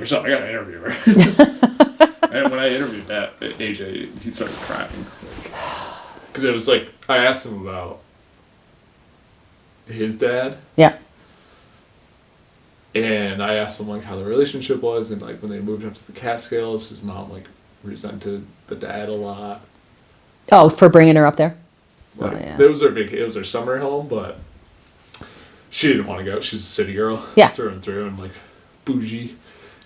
yourself. I got to interview her. And when I interviewed that AJ, he started crying. Because it was like, I asked him about his dad. Yeah. And I asked him, like, how the relationship was. And, like, when they moved up to the Catskills, his mom, like, resented the dad a lot. Oh, for bringing her up there? Like, yeah. It was their summer home, but she didn't want to go. She's a city girl. Yeah. Through and through, and, like, bougie.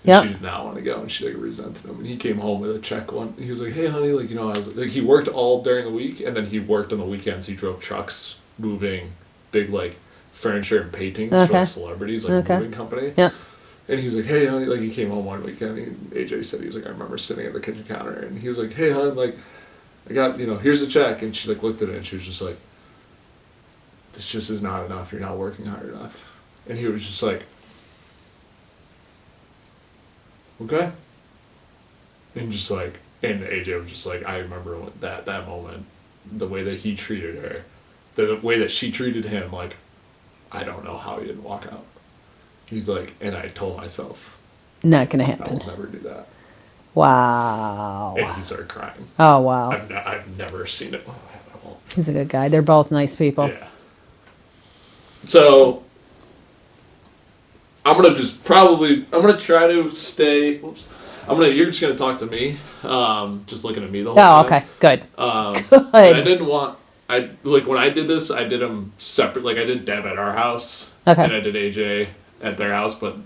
And Yep. she did not want to go, and she, like, resented him. And he came home with a check one. He was like, hey, honey, like, you know, I was like, he worked all during the week, and then he worked on the weekends. He drove trucks, moving big, like, furniture and paintings for like, celebrities, like a moving company. Yeah. And he was like, hey, honey, like, he came home one weekend, and AJ said, he was like, I remember sitting at the kitchen counter, and he was like, hey, hon, like, I got, you know, here's a check. And she, like, looked at it, and she was just like, this just is not enough. You're not working hard enough. And he was just like, okay. And just like, and AJ was just like, I remember that moment, the way that he treated her, the way that she treated him, like, I don't know how he didn't walk out. He's like, and I told myself, not gonna I happen. will never do that. Wow. And he started crying. Oh, wow. I've never seen it. He's a good guy. They're both nice people. Yeah. So I'm gonna try to stay. You're just gonna talk to me. Just looking at me the whole time. Oh, okay. Good. Good. I didn't want. When I did this, I did them separate. Like I did Deb at our house. Okay. And I did AJ at their house, but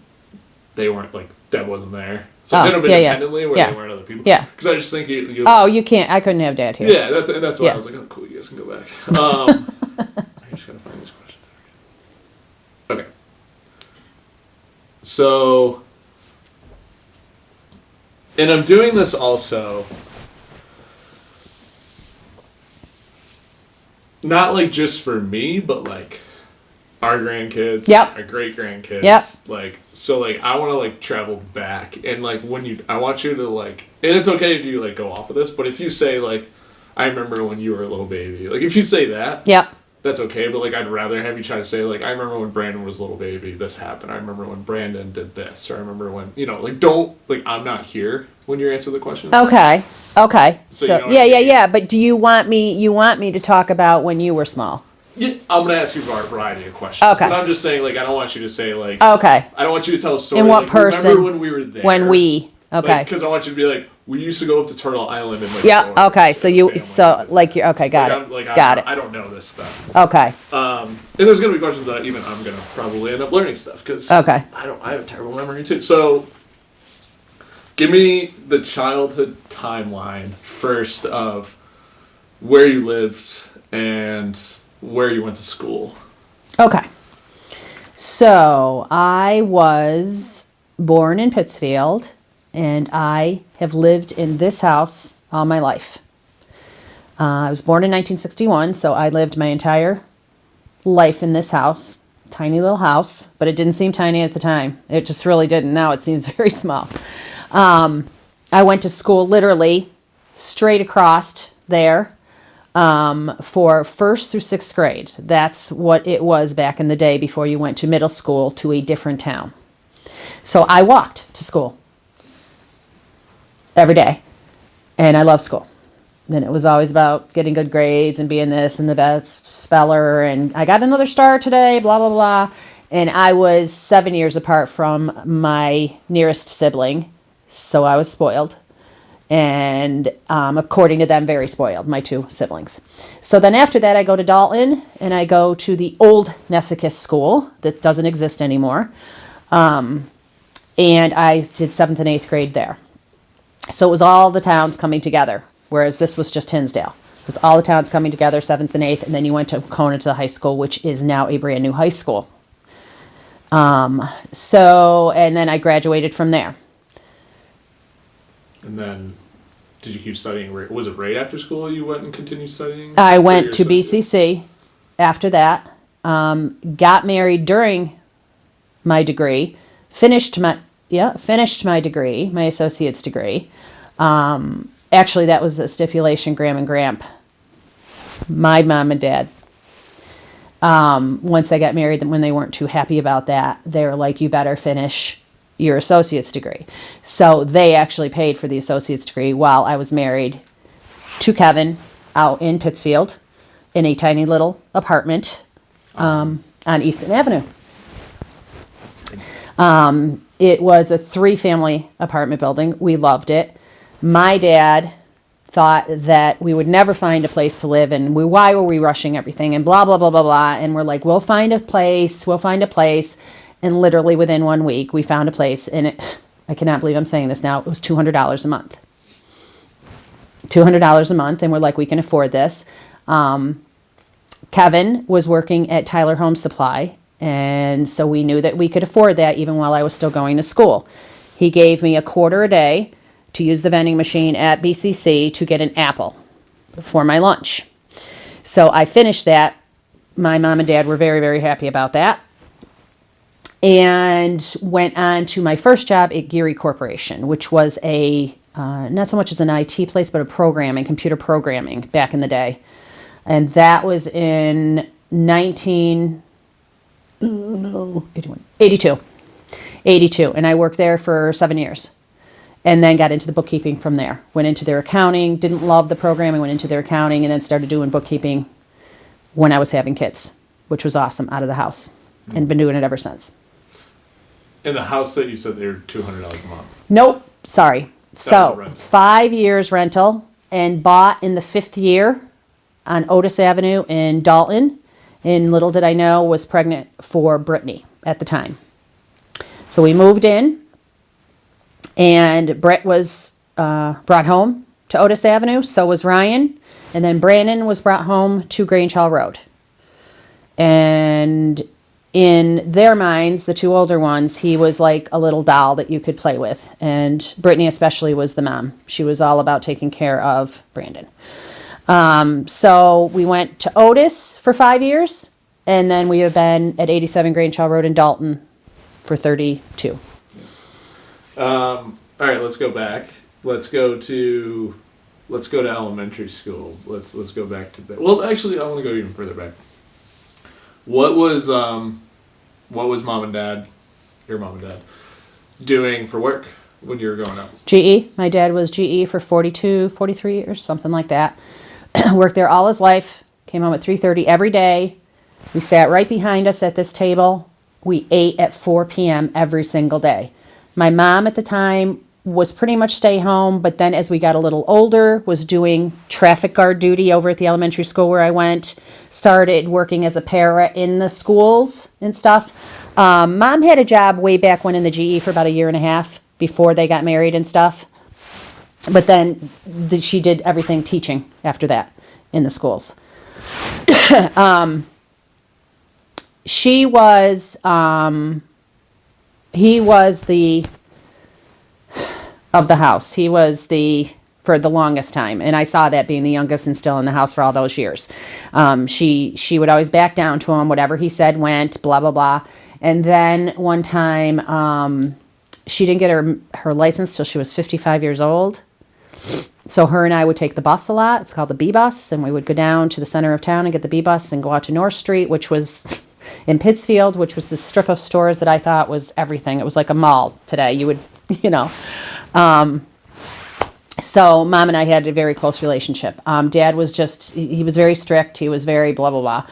they weren't like Deb wasn't there. So I did them independently where they weren't other people. Yeah. Because I just think you. Oh, you can't. I couldn't have Dad here. Yeah, that's why I was like, oh, cool, you guys can go back. I just gotta find this question. Okay. So, and I'm doing this also, not like just for me, but like our grandkids, our great grandkids, like, so like I want to like travel back and like I want you to like, and it's okay if you like go off of this, but if you say like, I remember when you were a little baby, like if you say that, that's okay, but like I'd rather have you try to say like, I remember when Brandon was a little baby, this happened. I remember when Brandon did this, or I remember when, you know, like don't, like I'm not here when you answer the question. Okay. So you know what I mean? yeah. But do you want me to talk about when you were small? Yeah, I'm gonna ask you a variety of questions. Okay. But I'm just saying, like, I don't want you to say, like, okay. I don't want you to tell a story. In what like, person? Remember when we were there? When we. Okay. Because I want you to be like, we used to go up to Turtle Island and like. Yeah. Okay. So you. So like you're okay. Got it. Got it. I don't know this stuff. Okay. And there's gonna be questions that even I'm gonna probably end up learning stuff because. Okay. I have a terrible memory too. So. Give me the childhood timeline first of where you lived and where you went to school. Okay. So I was born in Pittsfield, and I have lived in this house all my life. I was born in 1961, so I lived my entire life in this house. Tiny little house, but it didn't seem tiny at the time. It just really didn't. Now it seems very small. I went to school literally straight across there for 1st through 6th grade. That's what it was back in the day before you went to middle school to a different town. So I walked to school every day, and I loved school. Then it was always about getting good grades and being this and the best speller, and I got another star today, blah, blah, blah. And I was 7 years apart from my nearest sibling, so I was spoiled. And according to them, very spoiled, my 2 siblings. So then after that, I go to Dalton, and I go to the old Nessicus school that doesn't exist anymore. And I did 7th and 8th grade there. So it was all the towns coming together, whereas this was just Hinsdale. It was all the towns coming together, 7th and 8th, and then you went to Kona to the high school, which is now a brand new high school. And then I graduated from there. And then, did you keep studying? Was it right after school you went and continued studying? I went to BCC after that, got married during my degree, finished my degree, my associate's degree. Actually, that was a stipulation, Graham and Gramp, my mom and dad. Once I got married, when they weren't too happy about that, they were like, you better finish your associate's degree. So they actually paid for the associate's degree while I was married to Kevin out in Pittsfield in a tiny little apartment on Easton Avenue. It was a 3-family apartment building. We loved it. My dad thought that we would never find a place to live, and why were we rushing everything, and blah, blah, blah, blah, blah. And we're like, we'll find a place. And literally within 1 week, we found a place, and I cannot believe I'm saying this now, it was $200 a month. $200 a month, and we're like, we can afford this. Kevin was working at Tyler Home Supply, and so we knew that we could afford that even while I was still going to school. He gave me $0.25 a day to use the vending machine at BCC to get an apple for my lunch. So I finished that. My mom and dad were very, very happy about that. And went on to my first job at Geary Corporation, which was not so much as an IT place, but computer programming back in the day. And that was in 82. And I worked there for 7 years. And then got into the bookkeeping from there. Went into their accounting, didn't love the programming, went into their accounting, and then started doing bookkeeping when I was having kids, which was awesome, out of the house. And been doing it ever since. In the house that you said they were $200 a month? Nope, sorry. So 5 years rental, and bought in the 5th year on Otis Avenue in Dalton. And little did I know, was pregnant for Brittany at the time. So we moved in. And Brett was brought home to Otis Avenue. So was Ryan. And then Brandon was brought home to Grange Hall Road. And in their minds, the 2 older ones, he was like a little doll that you could play with. And Brittany especially was the mom. She was all about taking care of Brandon. So we went to Otis for 5 years. And then we have been at 87 Grange Hall Road in Dalton for 32. All right, let's go back. Let's go to elementary school. Let's go back to that. Well, actually, I want to go even further back. What was mom and dad, your mom and dad, doing for work when you were growing up? GE. My dad was GE for 42, 43 years, something like that. Worked there all his life. Came home at 3:30 every day. We sat right behind us at this table. We ate at 4 p.m. every single day. My mom at the time was pretty much stay home, but then as we got a little older, was doing traffic guard duty over at the elementary school where I went, started working as a para in the schools and stuff. Mom had a job way back when in the GE for about 1.5 years before they got married and stuff. But then she did everything teaching after that in the schools. He was the of the house. He was for the longest time. And I saw that being the youngest and still in the house for all those years. She would always back down to him. Whatever he said went, blah, blah, blah. And then one time, she didn't get her license till she was 55 years old. So her and I would take the bus a lot. It's called the B bus. And we would go down to the center of town and get the B bus and go out to North Street, which was in Pittsfield, which was this strip of stores that I thought was everything. It was like a mall today. You would, so mom and I had a very close relationship. Dad was he was very strict. He was very blah, blah, blah.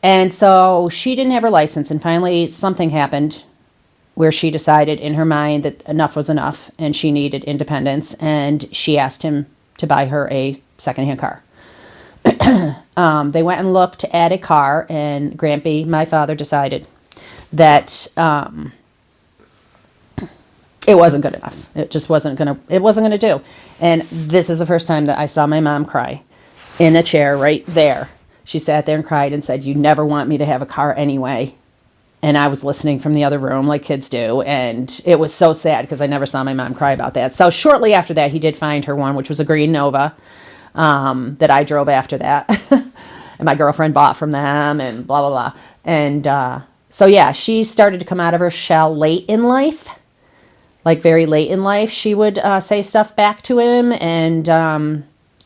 And so she didn't have her license. And finally something happened where she decided in her mind that enough was enough and she needed independence. And she asked him to buy her a secondhand car. They went and looked at a car, and Grampy, my father, decided that it wasn't good enough. It just wasn't gonna do. And this is the first time that I saw my mom cry in a chair right there. She sat there and cried and said, "You never want me to have a car anyway." And I was listening from the other room like kids do. And it was so sad because I never saw my mom cry about that. So shortly after that, he did find her one, which was a green Nova. That I drove after that. And my girlfriend bought from them and blah, blah, blah. And so, yeah, she started to come out of her shell late in life, like very late in life. She would say stuff back to him. And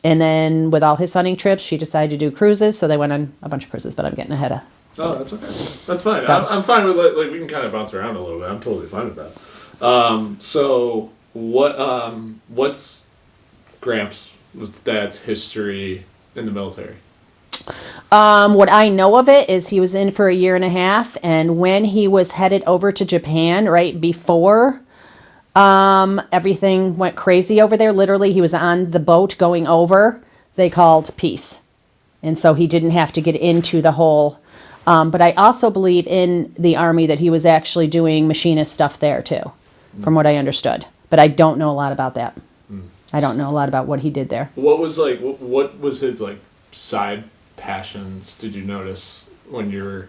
then with all his hunting trips, she decided to do cruises. So they went on a bunch of cruises, but I'm getting ahead of. Oh, that's okay. That's fine. So, I'm fine with like we can kind of bounce around a little bit. I'm totally fine with that. So what's Dad's history in the military? What I know of it is he was in for a year and a half, and when he was headed over to Japan, right before everything went crazy over there, literally he was on the boat going over, they called peace. And so he didn't have to get into the whole, but I also believe in the Army that he was actually doing machinist stuff there too, from what I understood. But I don't know a lot about that. I don't know a lot about what he did there. What was his like side passions, did you notice when you were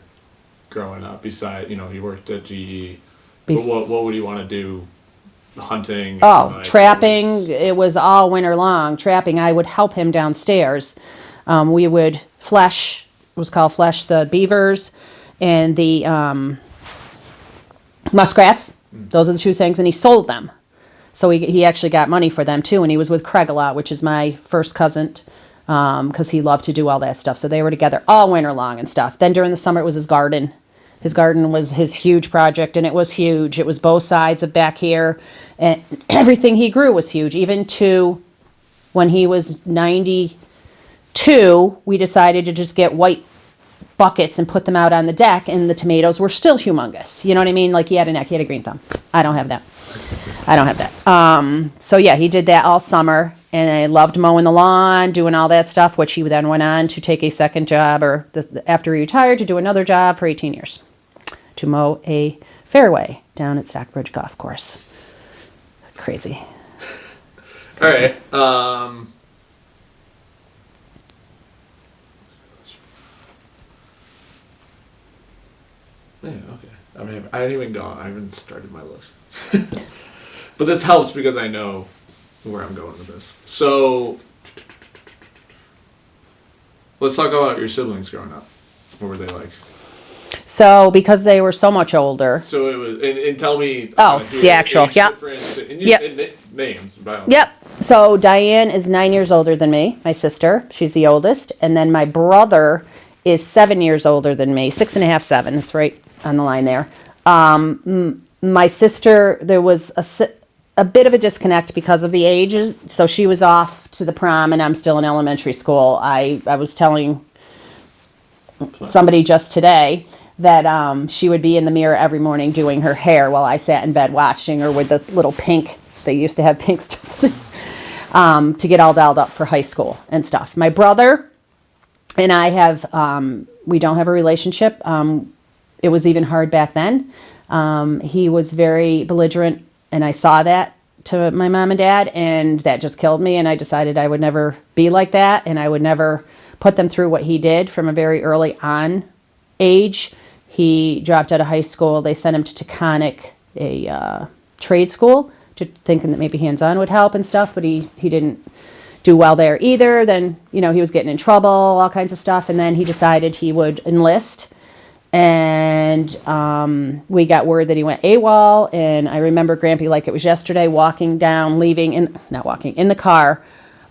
growing up? Besides, he worked at GE. But what would he want to do? Hunting? Trapping. It was all winter long. Trapping. I would help him downstairs. We would flesh, it was called flesh, the beavers and the muskrats. Those are the two things. And he sold them. So he actually got money for them too. And he was with Craig a lot, which is my first cousin, because he loved to do all that stuff. So they were together all winter long and stuff. Then during the summer, it was his garden. His garden was his huge project, and it was huge. It was both sides of back here, and everything he grew was huge. Even to when he was 92, we decided to just get white buckets and put them out on the deck, and the tomatoes were still humongous. You know what I mean? Like he had a green thumb. I don't have that. So yeah, he did that all summer, and I loved mowing the lawn, doing all that stuff, which he then went on to take a second job, or after he retired, to do another job for 18 years, to mow a fairway down at Stockbridge Golf Course. Crazy. All right. Yeah, okay. I mean, I haven't started my list. But this helps because I know where I'm going with this. So, let's talk about your siblings growing up. What were they like? So, because they were so much older. So it was, and tell me. The actual, yep. And names. Yep. So Diane is 9 years older than me, my sister. She's the oldest, and then my brother is 7 years older than me, 6.5, 7. It's right on the line there. My sister, there was a bit of a disconnect because of the ages. So she was off to the prom, and I'm still in elementary school. I was telling somebody just today that she would be in the mirror every morning doing her hair while I sat in bed watching her with the little pink. They used to have pink stuff to get all dialed up for high school and stuff. My brother and I we don't have a relationship. It was even hard back then. He was very belligerent, and I saw that to my mom and dad, and that just killed me, and I decided I would never be like that, and I would never put them through what he did from a very early on age. He dropped out of high school. They sent him to Taconic, a trade school, thinking that maybe hands-on would help and stuff, but he didn't do well there either. Then, he was getting in trouble, all kinds of stuff, and then he decided he would enlist. And we got word that he went AWOL, and I remember Grampy like it was yesterday, in the car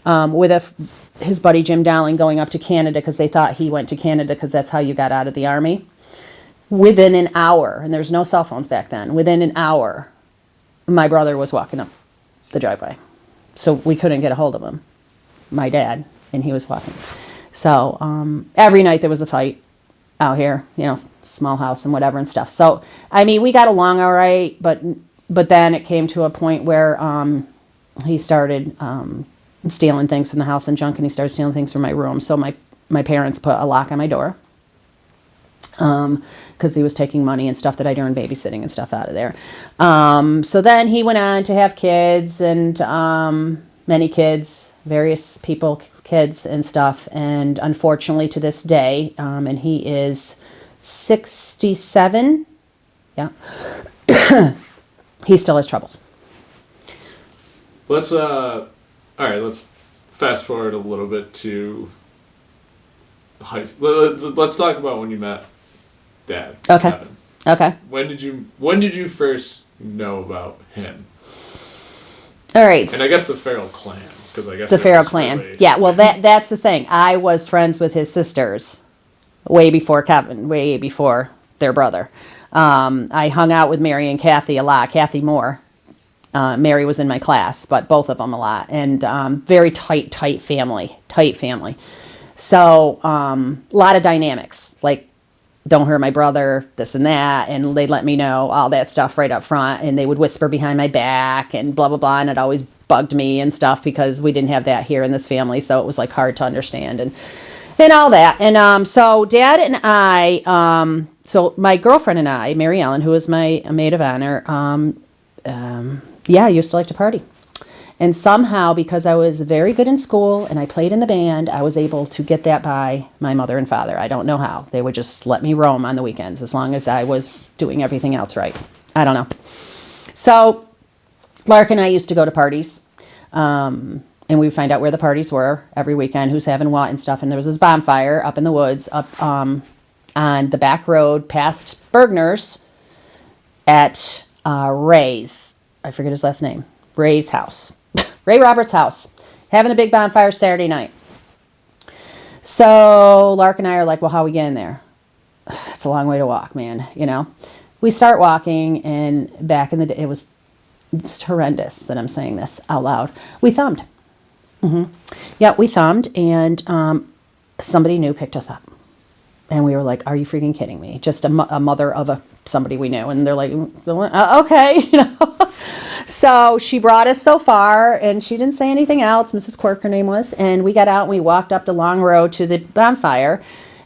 with his buddy Jim Dowling going up to Canada because they thought he went to Canada because that's how you got out of the Army. Within an hour, and there's no cell phones back then, within an hour, my brother was walking up the driveway. So we couldn't get a hold of him, my dad, and he was walking. So every night there was a fight out here, small house and whatever and stuff. So, I mean, we got along all right, but then it came to a point where he started stealing things from the house and junk, and he started stealing things from my room. So my parents put a lock on my door because he was taking money and stuff that I'd earned babysitting and stuff out of there. So then he went on to have kids and many kids, various people, kids and stuff. And unfortunately to this day, and he is 67. Yeah. He still has troubles. Let's fast forward a little bit to high school. Let's talk about when you met Dad. Okay. Kevin. Okay. When did you first know about him? All right. And I guess the Farrell clan, because I guess the Farrell clan. Really... Yeah. Well, that's the thing. I was friends with his sisters way before Kevin, way before their brother. I hung out with Mary and Kathy a lot, Kathy Moore, Mary was in my class, but both of them a lot. And very tight family. So a lot of dynamics, like don't hurt my brother, this and that. And they'd let me know all that stuff right up front. And they would whisper behind my back and blah, blah, blah. And it always bugged me and stuff because we didn't have that here in this family. So it was like hard to understand and all that. And so Dad and I, so my girlfriend and I, Mary Ellen, who was my maid of honor, used to like to party. And somehow, because I was very good in school and I played in the band, I was able to get that by my mother and father. I don't know how. They would just let me roam on the weekends as long as I was doing everything else right. I don't know. So Lark and I used to go to parties. And we would find out where the parties were every weekend, who's having what and stuff. And there was this bonfire up in the woods, up on the back road past Bergner's at Ray's. I forget his last name. Ray's house. Ray Roberts' house. Having a big bonfire Saturday night. So Lark and I are like, well, how are we getting there? It's a long way to walk, man, you know. We start walking, and back in the day, it's horrendous that I'm saying this out loud. We thumbed. Yeah, we thumbed, and somebody new picked us up. And we were like, are you freaking kidding me? Just a mother of somebody we knew. And they're like, okay, you know. So she brought us so far, and she didn't say anything else. Mrs. Quirk, her name was. And we got out, and we walked up the long road to the bonfire.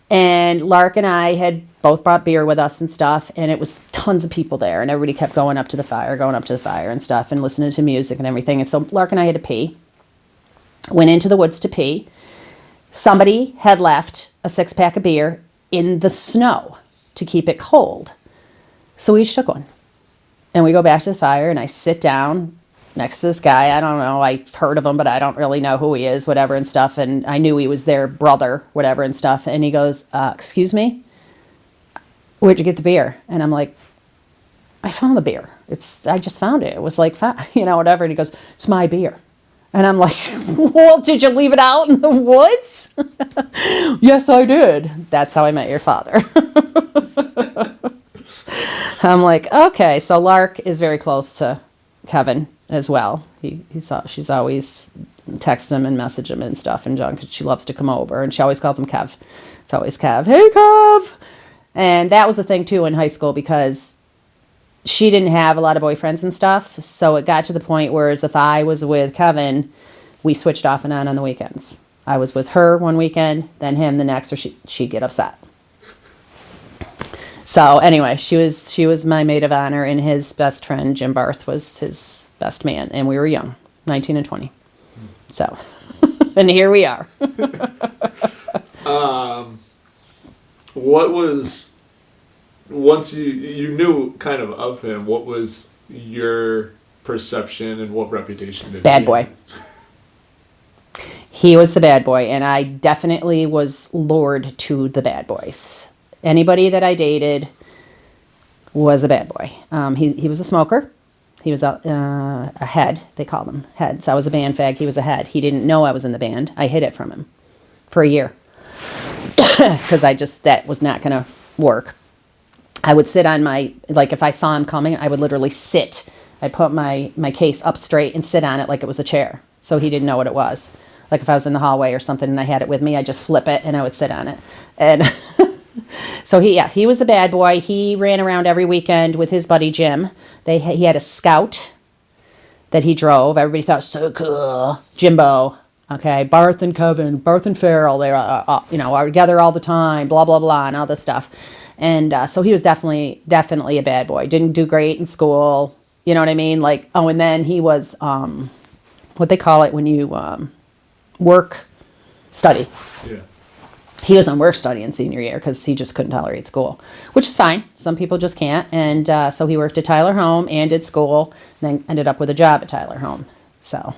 And Lark and I had both brought beer with us and stuff. And it was tons of people there. And everybody kept going up to the fire and stuff, and listening to music and everything. And so Lark and I had to pee. Went into the woods to pee. Somebody had left a 6-pack of beer in the snow to keep it cold. So we each took one. And we go back to the fire, and I sit down next to this guy. I don't know. I heard of him, but I don't really know who he is, whatever and stuff. And I knew he was their brother, whatever and stuff. And he goes, excuse me? Where'd you get the beer? And I'm like, I found the beer. I just found it. It was like, whatever. And he goes, it's my beer. And I'm like, well, did you leave it out in the woods? Yes, I did. That's how I met your father. I'm like, okay. So Lark is very close to Kevin as well. She's always text him and message him and stuff and junk. She loves to come over, and she always calls him Kev. It's always Kev. Hey, Kev. And that was a thing too in high school, because she didn't have a lot of boyfriends and stuff. So it got to the point where if I was with Kevin, we switched off and on the weekends. I was with her one weekend, then him the next, or she'd get upset. So anyway, she was my maid of honor, and his best friend, Jim Barth, was his best man. And we were young, 19 and 20. So, and here we are. What was, once you knew kind of him, what was your perception and what reputation did he have? Bad boy. He was the bad boy, and I definitely was lured to the bad boys. Anybody that I dated was a bad boy. He was a smoker. He was a head. They called them heads. I was a band fag. He was a head. He didn't know I was in the band. I hid it from him for a year because that was not going to work. I would sit on if I saw him coming, I would literally sit. I'd put my case up straight and sit on it like it was a chair. So he didn't know what it was. Like if I was in the hallway or something and I had it with me, I'd just flip it and I would sit on it. And so he was a bad boy. He ran around every weekend with his buddy Jim. He had a Scout that he drove. Everybody thought, so cool. Jimbo. Okay, Barth and Kevin, Barth and Farrell, they are together all the time, blah, blah, blah, and all this stuff. And so he was definitely a bad boy. Didn't do great in school. You know what I mean? Like, and then he was, what they call it when you work study. Yeah. He was on work study in senior year because he just couldn't tolerate school, which is fine. Some people just can't. And so he worked at Tyler Home and did school, and then ended up with a job at Tyler Home. So.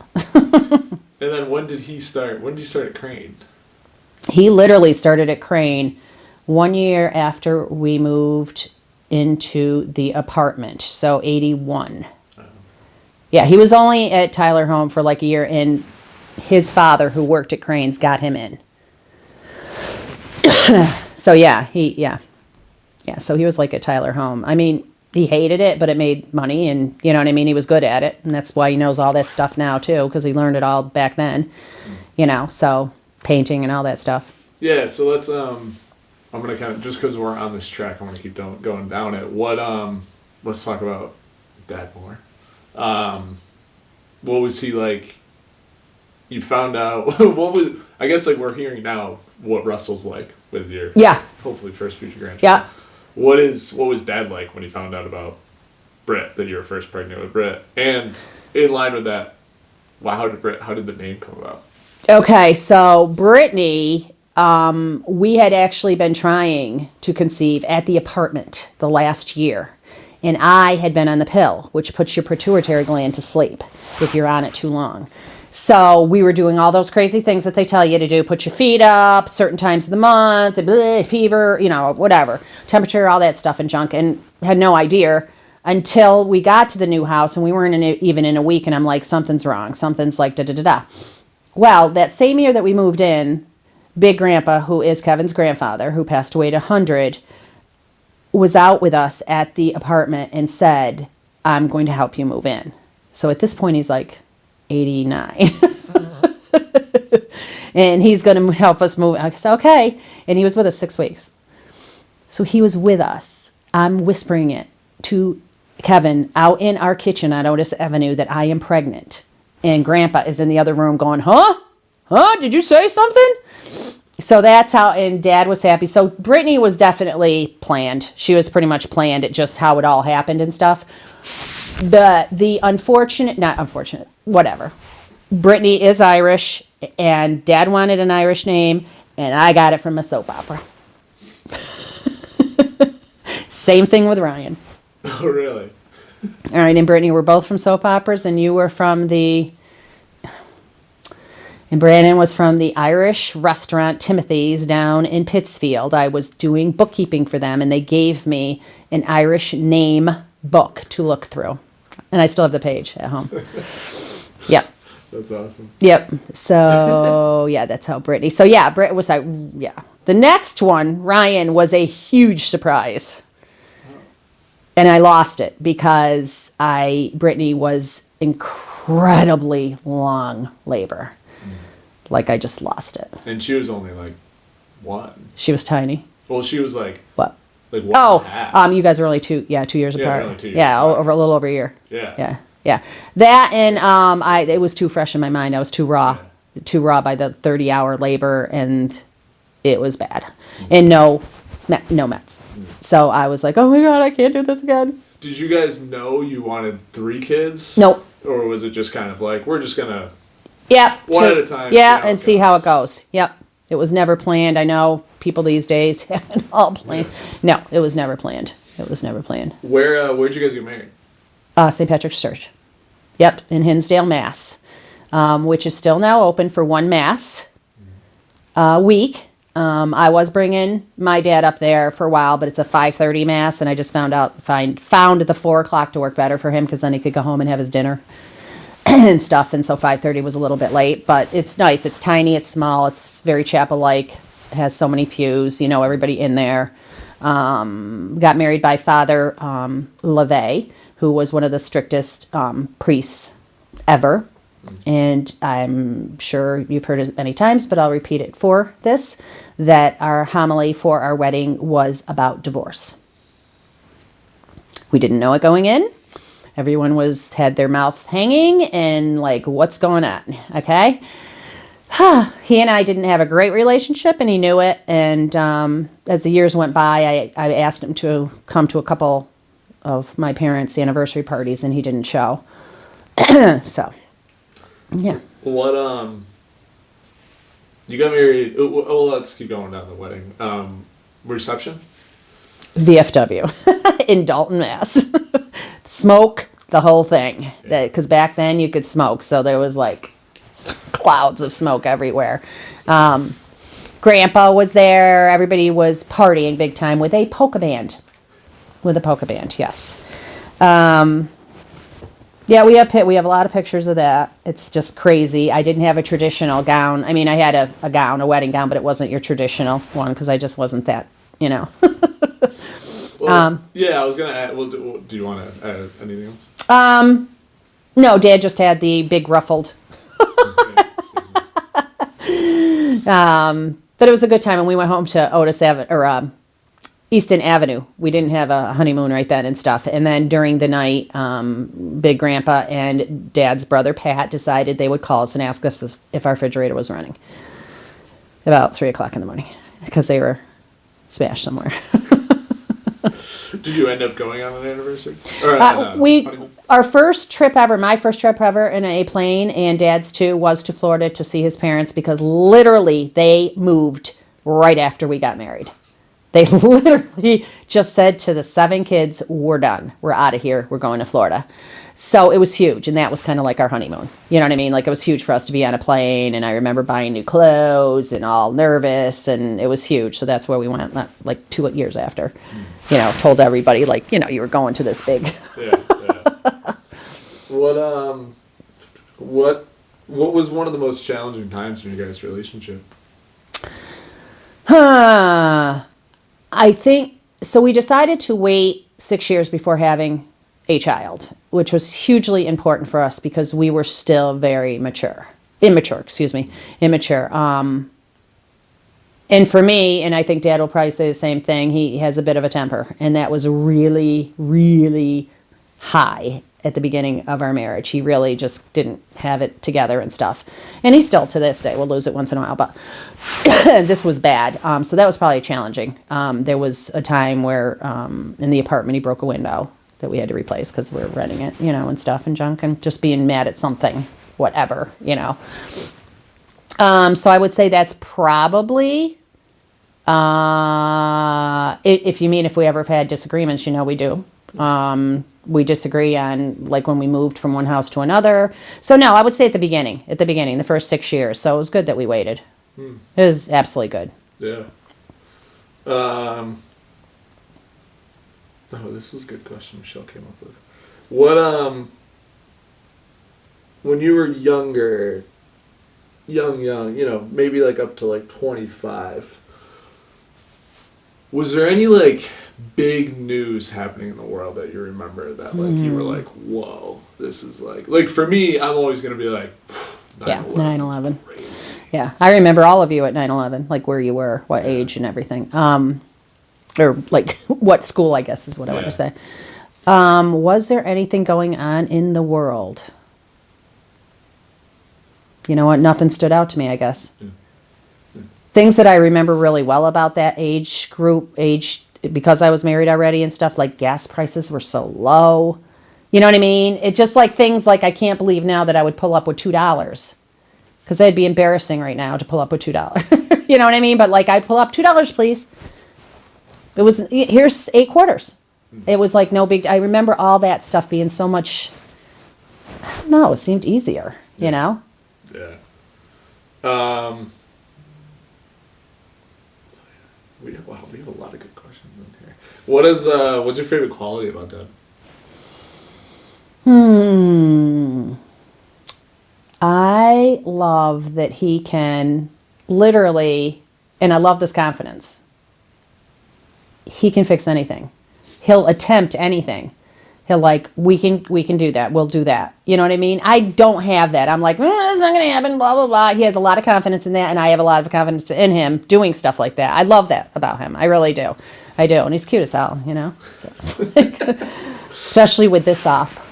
And then when did he start? When did you start at Crane? He literally started at Crane 1 year after we moved into the apartment. So 81. Oh. Yeah, he was only at Tyler Home for like a year, and his father, who worked at Crane's, got him in. So so he was like at Tyler Home. I mean, He hated it, but it made money, and you know what I mean? He was good at it, and that's why he knows all this stuff now, too, because he learned it all back then, so painting and all that stuff. Yeah, so let's, I'm going to kind of, just because we're on this track, I'm going to keep going down it. Let's talk about Dad more. What was he like? You found out, I guess like we're hearing now what Russell's like with your, hopefully first future grandchild. Yeah. What was Dad like when he found out about Britt, that you were first pregnant with Britt? And in line with that, how did the name come about? Okay, so Brittany, we had actually been trying to conceive at the apartment the last year. And I had been on the pill, which puts your pituitary gland to sleep if you're on it too long. So we were doing all those crazy things that they tell you to do. Put your feet up certain times of the month, fever, whatever. Temperature, all that stuff and junk. And had no idea until we got to the new house. And we weren't even in a week. And I'm like, something's wrong. Something's like da-da-da-da. Well, that same year that we moved in, Big Grandpa, who is Kevin's grandfather, who passed away at 100, was out with us at the apartment and said, I'm going to help you move in. So at this point, he's like 89. And he's going to help us move. I said, okay. And he was with us 6 weeks. So he was with us. I'm whispering it to Kevin out in our kitchen on Otis Avenue that I am pregnant. And Grandpa is in the other room going, huh? Did you say something? So that's how, and Dad was happy. So Brittany was definitely planned. She was pretty much planned at just how it all happened and stuff. The not unfortunate, whatever. Brittany is Irish, and Dad wanted an Irish name, and I got it from a soap opera. Same thing with Ryan. Oh, really? All right, and Brittany, we're both from soap operas, and you were from and Brandon was from the Irish restaurant Timothy's down in Pittsfield. I was doing bookkeeping for them, and they gave me an Irish name book to look through. And I still have the page at home. Yep. That's awesome. Yep. So, yeah, that's how Brittany. So, yeah, Britt was like, yeah. The next one, Ryan, was a huge surprise. And I lost it because Brittany was incredibly long labor. Like, I just lost it. And she was only like what? She was tiny. Well, she was like what? Like one and a half. You guys were only 2 years apart. Only 2 years apart. apart. Over a little over a year. Yeah. Yeah. That and it was too fresh in my mind. I was too raw. Yeah. Too raw by the 30-hour labor, and it was bad. And no meds. So I was like, oh my God, I can't do this again. Did you guys know you wanted 3 kids? Nope. Or was it just kind of like, we're just going to... Yep. One at a time. Yeah, and see how it goes. Yep. It was never planned. I know people these days have it all planned. No, it was never planned. Where'd you guys get married? St. Patrick's Church. Yep, in Hinsdale, Mass. Which is still now open for one Mass a week. I was bringing my dad up there for a while, but it's a 5:30 Mass, and I just found the 4 o'clock to work better for him because then he could go home and have his dinner. And stuff, and so 5:30 was a little bit late, but it's nice. It's tiny, it's small, it's very chapel-like. It has so many pews, everybody in there. Got married by Father LeVay, who was one of the strictest priests ever. And I'm sure you've heard it many times, but I'll repeat it for this, that our homily for our wedding was about divorce. We didn't know it going in. Everyone had their mouth hanging and like, what's going on? Okay. He and I didn't have a great relationship, and he knew it. And as the years went by, I asked him to come to a couple of my parents' anniversary parties, and he didn't show. So, yeah. What, you got married, well, let's keep going down the wedding. Reception? VFW in Dalton, Mass. Smoke, the whole thing. Because back then you could smoke, so there was like clouds of smoke everywhere. Grandpa was there. Everybody was partying big time with a polka band. Yes. Yeah, we have a lot of pictures of that. It's just crazy. I didn't have a traditional gown. I mean, I had a gown, a wedding gown, but it wasn't your traditional one because I just wasn't that, Well, I was gonna add. Well, do you want to add anything else? No, Dad just had the big ruffled. But it was a good time, and we went home to Easton Avenue. We didn't have a honeymoon right then and stuff. And then during the night, Big Grandpa and Dad's brother Pat decided they would call us and ask us if our refrigerator was running. About 3:00 in the morning, because they were smashed somewhere. Did you end up going on an anniversary? Our first trip ever, my first trip ever in a plane, and Dad's too, was to Florida to see his parents, because literally they moved right after we got married. They literally just said to the 7 kids, we're done. We're out of here. We're going to Florida. So it was huge, and that was kind of like our honeymoon. You know what I mean? Like, it was huge for us to be on a plane, and I remember buying new clothes and all nervous, and it was huge. So that's where we went, like 2 years after. You know, told everybody, like, you know, you were going to this big. Yeah. What was one of the most challenging times in your guys' relationship? I think, so we decided to wait 6 years before having a child, which was hugely important for us because we were still very immature. And for me, and I think Dad will probably say the same thing, he has a bit of a temper, and that was really, really high at the beginning of our marriage. He really just didn't have it together and stuff. And he still, to this day, will lose it once in a while, but this was bad. So that was probably challenging. There was a time where in the apartment he broke a window that we had to replace because we were renting it, you know, and stuff and junk, and just being mad at something, whatever, you know. So I would say that's probably, if you mean if we ever have had disagreements, you know, we do. We disagree on, like, when we moved from one house to another. So no, I would say at the beginning, the first 6 years. So it was good that we waited. It was absolutely good. Yeah. This is a good question Michelle came up with. What, when you were younger, young, you know, maybe like up to like 25, was there any like big news happening in the world that you remember that like you were like, whoa, this is like for me, I'm always going to be like, 9/11. Yeah, I remember all of you at 9/11, like where you were, what age and everything. Or like what school, I guess is what I want to say. Was there anything going on in the world? You know what? Nothing stood out to me, I guess. Things that I remember really well about that age group, because I was married already and stuff, like gas prices were so low. You know what I mean? It just like things like I can't believe now that I would pull up with $2. Because that'd be embarrassing right now to pull up with $2. You know what I mean? But like, I'd pull up $2, please. It was, here's 8 quarters. It was like no big, I remember all that stuff being so much, I don't know, it seemed easier, you know? Yeah. We have a lot of good questions in here. What's your favorite quality about Dad? I love that he can literally, and I love this confidence, he can fix anything. He'll attempt anything. He'll like, we can do that. We'll do that. You know what I mean? I don't have that. I'm like, it's not going to happen, blah, blah, blah. He has a lot of confidence in that, and I have a lot of confidence in him doing stuff like that. I love that about him. I really do. I do. And he's cute as hell, you know? So it's like, especially with this off.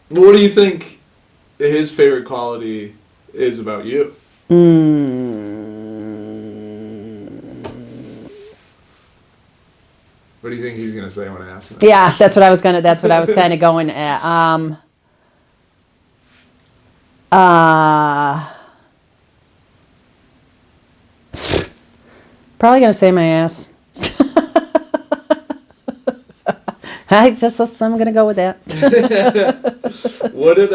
What do you think his favorite quality is about you? What do you think he's gonna say when I ask him that? Yeah, that's what I was kind of going at. Probably gonna say my ass. I'm gonna go with that. What did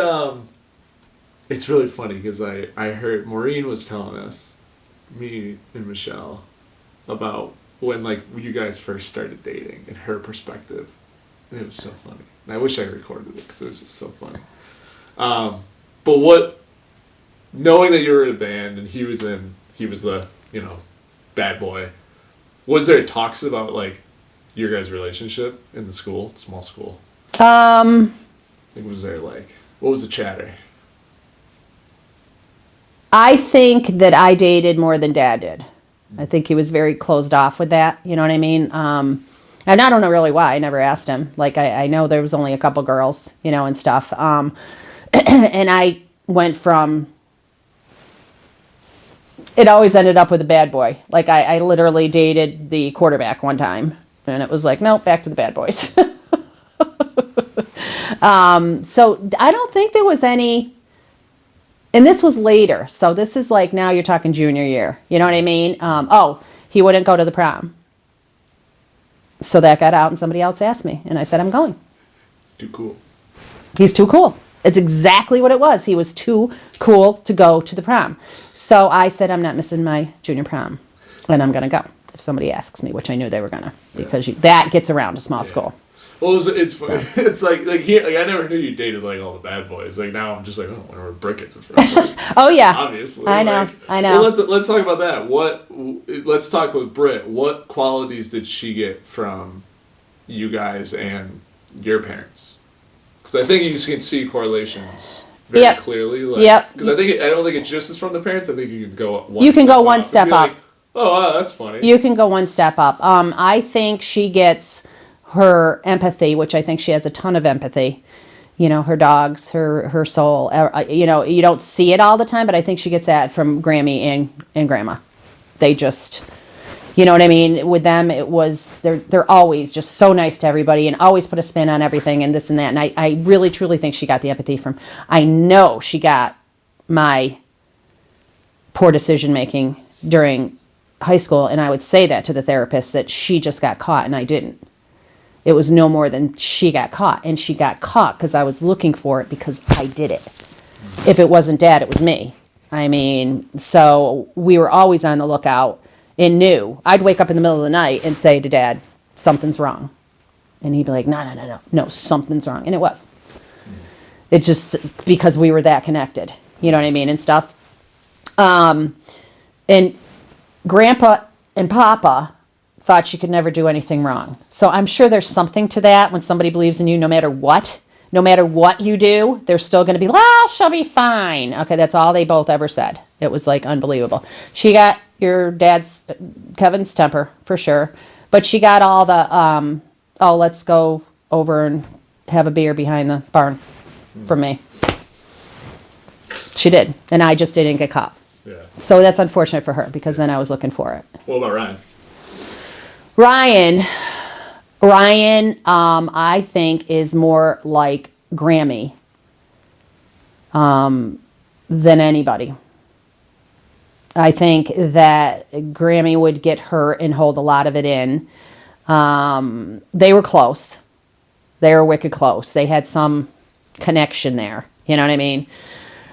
It's really funny because I heard Maureen was telling us, me and Michelle, about when like you guys first started dating and her perspective, and it was so funny. And I wish I recorded it because it was just so funny. But knowing that you were in a band and he was the, bad boy, was there talks about, like, your guys' relationship in the school, small school? Was there, like, what was the chatter? I think that I dated more than Dad did. I think he was very closed off with that. You know what I mean? And I don't know really why. I never asked him. Like, I know there was only a couple girls, and stuff. And I went from... It always ended up with a bad boy. Like, I literally dated the quarterback one time. And it was like, nope, back to the bad boys. So I don't think there was any... And this was later. So this is like, now you're talking junior year. You know what I mean? He wouldn't go to the prom. So that got out and somebody else asked me. And I said, I'm going. It's too cool. He's too cool. It's exactly what it was. He was too cool to go to the prom. So I said, I'm not missing my junior prom. And I'm going to go if somebody asks me, which I knew they were going to. Because that gets around a small school. Well, it's like I never knew you dated, like, all the bad boys. Like, now I'm just like, I wonder where Britt gets it from. Oh, yeah. Obviously. I know. Well, let's talk about that. Let's talk with Britt. What qualities did she get from you guys and your parents? Because I think you can see correlations very clearly. Like, because I don't think it's just as from the parents. I think you can go one step up. Like, oh, wow, that's funny. You can go one step up. I think she gets her empathy, which I think she has a ton of empathy. Her dogs, her soul. You don't see it all the time, but I think she gets that from Grammy and Grandma. They just, you know what I mean? With them, it was, they're always just so nice to everybody and always put a spin on everything and this and that. And I really, truly think she got the empathy from, I know she got my poor decision making during high school. And I would say that to the therapist, that she just got caught and I didn't. It was no more than she got caught. And she got caught because I was looking for it because I did it. If it wasn't Dad, it was me. I mean, so we were always on the lookout and knew. I'd wake up in the middle of the night and say to Dad, something's wrong. And he'd be like, no, something's wrong. And it was. It's just because we were that connected. You know what I mean? And stuff. And Grandpa and Papa thought she could never do anything wrong. So I'm sure there's something to that when somebody believes in you no matter what you do, they're still going to be, well, she'll be fine. Okay, that's all they both ever said. It was like unbelievable. She got your dad's, Kevin's temper, for sure. But she got all the, let's go over and have a beer behind the barn from me. She did. And I just didn't get caught. Yeah. So that's unfortunate for her because then I was looking for it. What about Ryan? Ryan, I think is more like Grammy than anybody. I think that Grammy would get hurt and hold a lot of it in. They were close. They were wicked close. They had some connection there. You know what I mean?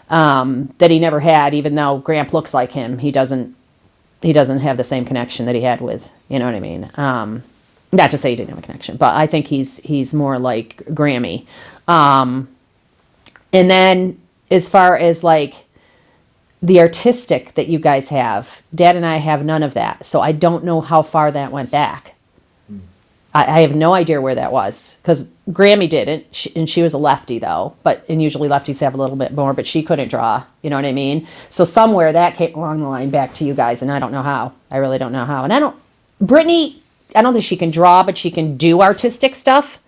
That he never had, even though Gramp looks like him. He doesn't have the same connection that he had with, you know what I mean? Not to say he didn't have a connection, but I think he's more like Grammy. And then as far as like the artistic that you guys have, Dad and I have none of that. So I don't know how far that went back. I have no idea where that was because Grammy didn't, and she was a lefty though. And usually lefties have a little bit more, but she couldn't draw. You know what I mean? So somewhere that came along the line back to you guys, and I don't know how. I really don't know how. And Brittany, I don't think she can draw, but she can do artistic stuff.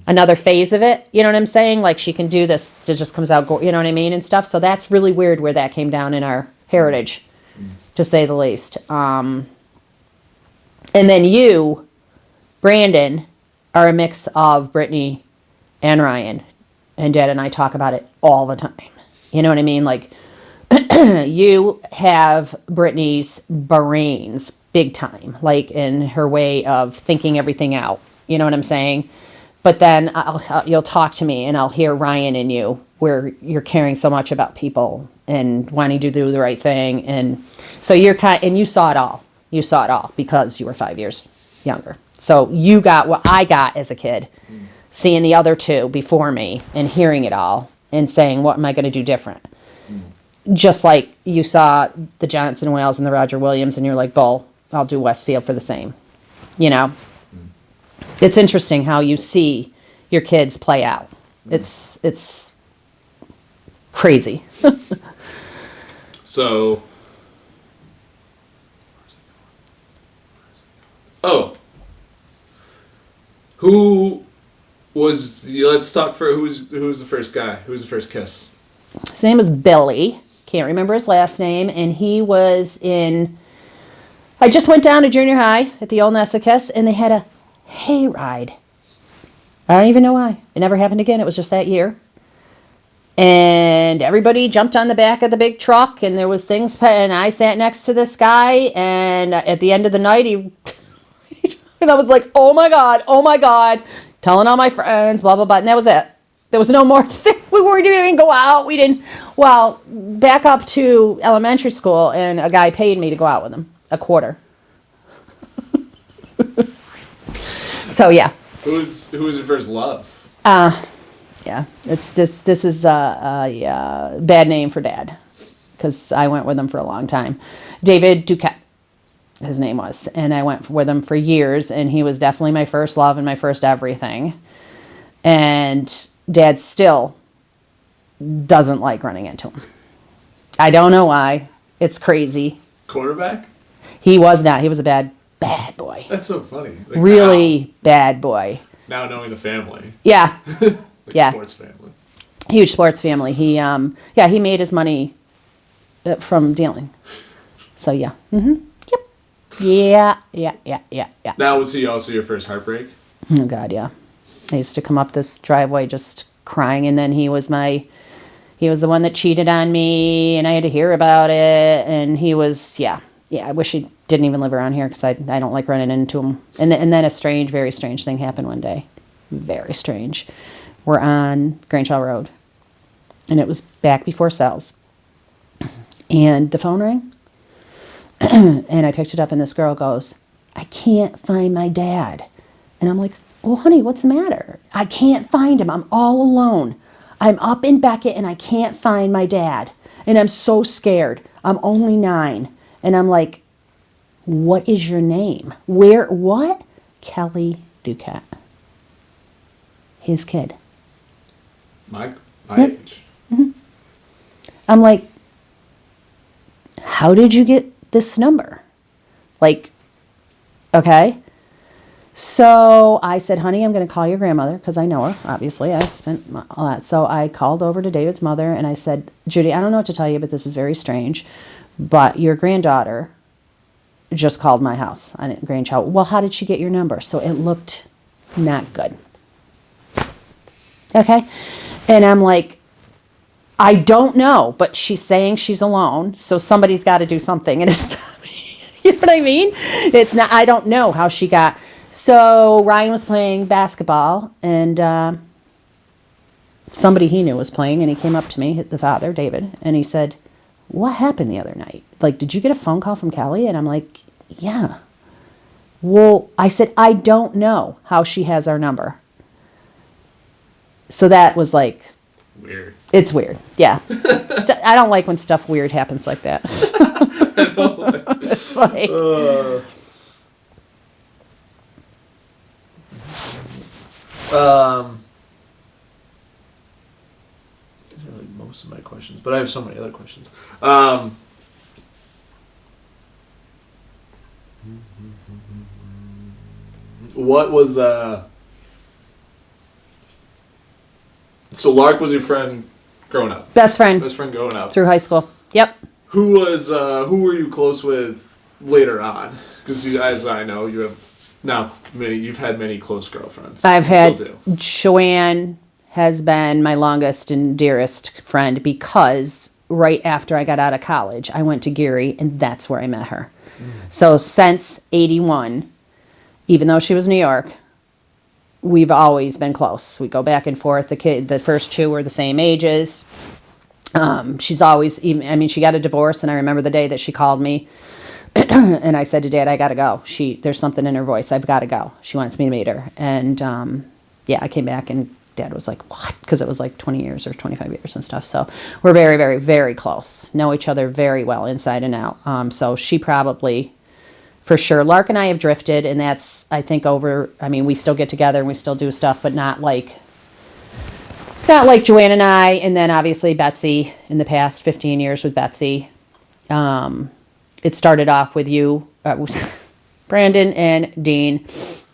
Another phase of it. You know what I'm saying? Like she can do this. It just comes out. You know what I mean and stuff. So that's really weird where that came down in our heritage, to say the least. And then you, Brandon, are a mix of Brittany and Ryan. And Dad and I talk about it all the time. You know what I mean? Like, you have Brittany's brains big time, like in her way of thinking everything out. You know what I'm saying? But then you'll talk to me and I'll hear Ryan in you where you're caring so much about people and wanting to do the right thing. And so and you saw it all. You saw it all because you were 5 years younger. So you got what I got as a kid, seeing the other two before me and hearing it all and saying, what am I going to do different? just like you saw the Johnson Wales and the Roger Williams, and you're like, bull, I'll do Westfield for the same. You know? It's interesting how you see your kids play out. It's crazy. So, let's talk for who was the first guy? Who was the first kiss? His name was Billy. Can't remember his last name. And he was I just went down to junior high at the old Nessicus, and they had a hayride. I don't even know why. It never happened again. It was just that year. And everybody jumped on the back of the big truck, and there was things, and I sat next to this guy, and at the end of the night, and I was like, oh my God, telling all my friends, blah, blah, blah, and that was it. There was no more, we didn't even go out, back up to elementary school, and a guy paid me to go out with him, a quarter. So, yeah. Who was your first love? Yeah, this is a bad name for Dad, because I went with him for a long time. David Duquette, his name was, and I went with him for years, and he was definitely my first love and my first everything. And Dad still doesn't like running into him. I don't know why. It's crazy. Quarterback? He was not. He was a bad boy. That's so funny. Like, really bad boy. Now knowing the family. Yeah. Yeah. Sports family. Huge sports family. He made his money from dealing. So yeah. Mm-hmm. Yep. Yeah. Now, was he also your first heartbreak? Oh God, yeah. I used to come up this driveway just crying, and then he was the one that cheated on me, and I had to hear about it, and he was, yeah. I wish he didn't even live around here, because I don't like running into him. And then a very strange thing happened one day. Very strange. We're on Grangeall Road, and it was back before cells. And the phone rang, and I picked it up, and this girl goes, I can't find my dad. And I'm like, well, honey, what's the matter? I can't find him. I'm all alone. I'm up in Beckett, and I can't find my dad. And I'm so scared. I'm only 9. And I'm like, what is your name? What? Kelly Duquette. His kid. My age. Mm-hmm. I'm like, how did you get this number? Like, okay. So I said, honey, I'm going to call your grandmother, because I know her, obviously. I spent all that. So I called over to David's mother, and I said, Judy, I don't know what to tell you, but this is very strange. But your granddaughter just called my house on Grangeall. Well, how did she get your number? So it looked not good. Okay. And I'm like, I don't know, but she's saying she's alone, so somebody's got to do something. And it's not me. You know what I mean? It's not, I don't know how she got. So Ryan was playing basketball, and somebody he knew was playing, and he came up to me, the father, David, and he said, what happened the other night? Like, did you get a phone call from Kelly? And I'm like, yeah. Well, I said, I don't know how she has our number. So that was like... Weird. It's weird, yeah. I don't like when stuff weird happens like that. I don't like It's like... These are like most of my questions, but I have so many other questions. What was so Lark was your friend growing up? Best friend growing up. through high school. Yep. Who were you close with later on? Because as I know, you've had many close girlfriends. I've had Joann has been my longest and dearest friend, because right after I got out of college, I went to Geary, and that's where I met her. So since 81, even though she was New York, we've always been close. We go back and forth. The first two were the same ages. She's always, she got a divorce, and I remember the day that she called me, and I said to Dad, I got to go. There's something in her voice. I've got to go. She wants me to meet her. And, I came back, and Dad was like, what? Because it was like 20 years or 25 years and stuff. So we're very, very, very close. Know each other very well inside and out. So she probably, for sure. Lark and I have drifted, and that's, I think, we still get together and we still do stuff, but not like Joann and I. And then obviously Betsy in the past 15 years with Betsy. It started off with you, Brandon and Dean,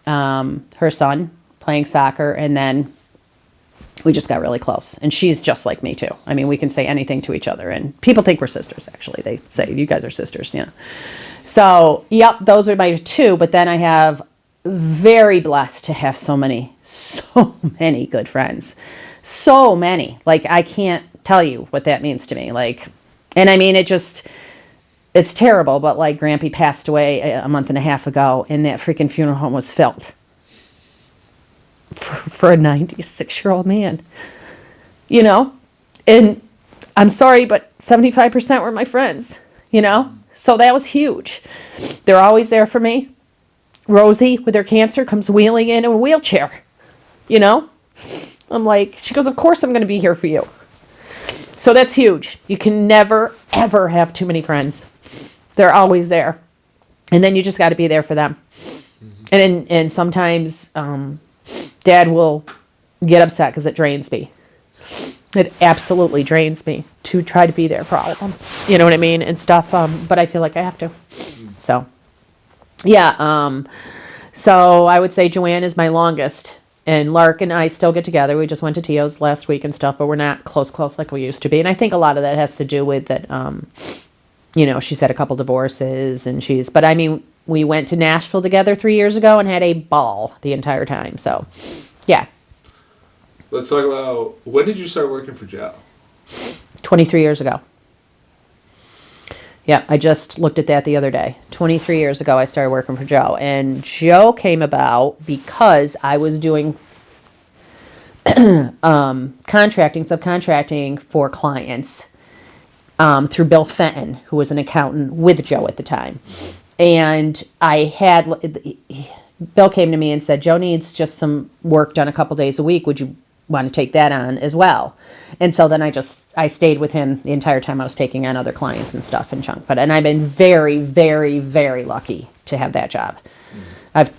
her son, playing soccer, and then we just got really close. And she's just like me too. I mean, we can say anything to each other, and people think we're sisters. Actually, they say you guys are sisters. Yeah. So, yep, those are my two. But then I have very blessed to have so many good friends. So many. Like, I can't tell you what that means to me. Like, and I mean, it's terrible, but like Grampy passed away a month and a half ago, and that freaking funeral home was filled for a 96-year-old man, you know? And I'm sorry, but 75% were my friends, you know? So that was huge. They're always there for me. Rosie, with her cancer, comes wheeling in a wheelchair, you know? I'm like, she goes, of course I'm going to be here for you. So that's huge. You can never, ever have too many friends. They're always there. And then you just got to be there for them. And sometimes Dad will get upset because it drains me. It absolutely drains me to try to be there for all of them. You know what I mean? And stuff. But I feel like I have to. So, yeah. So I would say Joann is my longest. And Lark and I still get together. We just went to Tio's last week and stuff, but we're not close like we used to be. And I think a lot of that has to do with that, you know, she's had a couple divorces but I mean, we went to Nashville together 3 years ago and had a ball the entire time. So, yeah. Let's talk about, when did you start working for Joe? 23 years ago. Yeah, I just looked at that the other day. 23 years ago, I started working for Joe. And Joe came about because I was doing subcontracting for clients through Bill Fenton, who was an accountant with Joe at the time. And Bill came to me and said, Joe needs just some work done a couple days a week. Would you want to take that on as well? And so then I stayed with him the entire time I was taking on other clients and stuff and chunk. And I've been very, very, very lucky to have that job. I've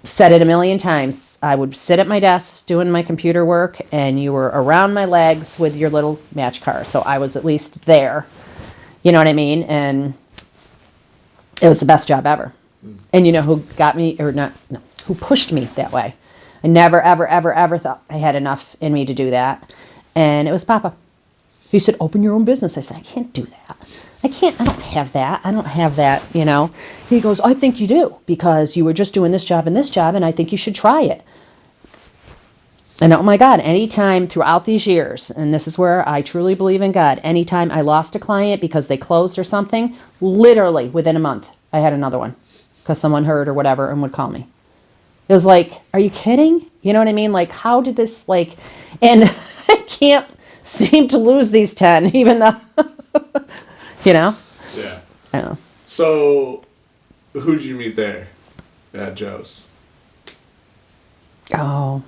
said it a million times. I would sit at my desk doing my computer work, and you were around my legs with your little match car. So I was at least there. You know what I mean? And it was the best job ever. And you know who got me, who pushed me that way? I never, ever, ever, ever thought I had enough in me to do that. And it was Papa. He said, open your own business. I said, I can't do that. I don't have that. I don't have that, you know. He goes, I think you do, because you were just doing this job, and I think you should try it. And oh my God, anytime throughout these years, and this is where I truly believe in God, anytime I lost a client because they closed or something, literally within a month, I had another one because someone heard or whatever and would call me. It was like, are you kidding? You know what I mean? Like, how did this, like, and I can't seem to lose these 10, even though, you know? Yeah. I don't know. So, who'd you meet there at Joe's? Oh,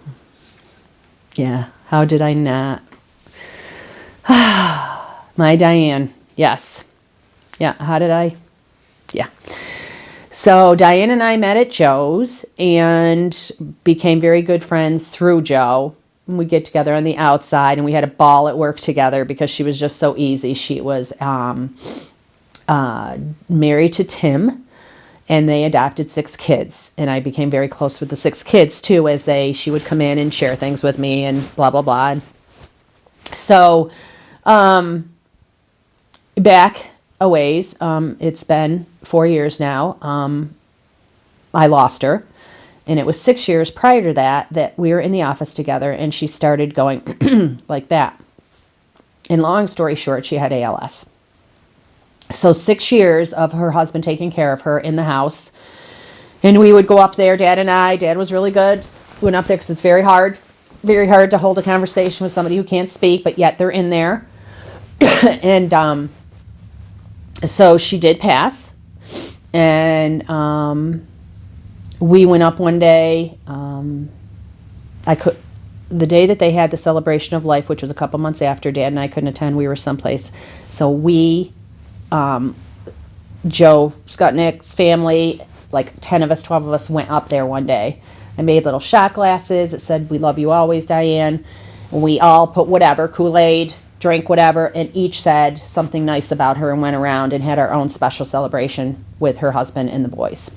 yeah. How did I not? My Diane. Yes. Yeah. How did I? Yeah. So Diane and I met at Joe's and became very good friends through Joe. We get together on the outside, and we had a ball at work together because she was just so easy. She was married to Tim, and they adopted 6 kids. And I became very close with the 6 kids too, as she would come in and share things with me and blah, blah, blah. So back a ways, it's been 4 years now. I lost her, and it was 6 years prior to that we were in the office together, and she started going like that. And long story short, she had ALS. So 6 years of her husband taking care of her in the house, and we would go up there, Dad and I. Dad was really good. We went up there because it's very hard to hold a conversation with somebody who can't speak, but yet they're in there. And so she did pass, and we went up one day. the day that they had the celebration of life, which was a couple months after, Dad and I couldn't attend. We were someplace. So we, Joe Skutnick's family, like 10 of us, 12 of us went up there one day. I made little shot glasses. It said, "We love you always, Diane." And we all put whatever, Kool-Aid, drink whatever, and each said something nice about her and went around and had our own special celebration with her husband and the boys.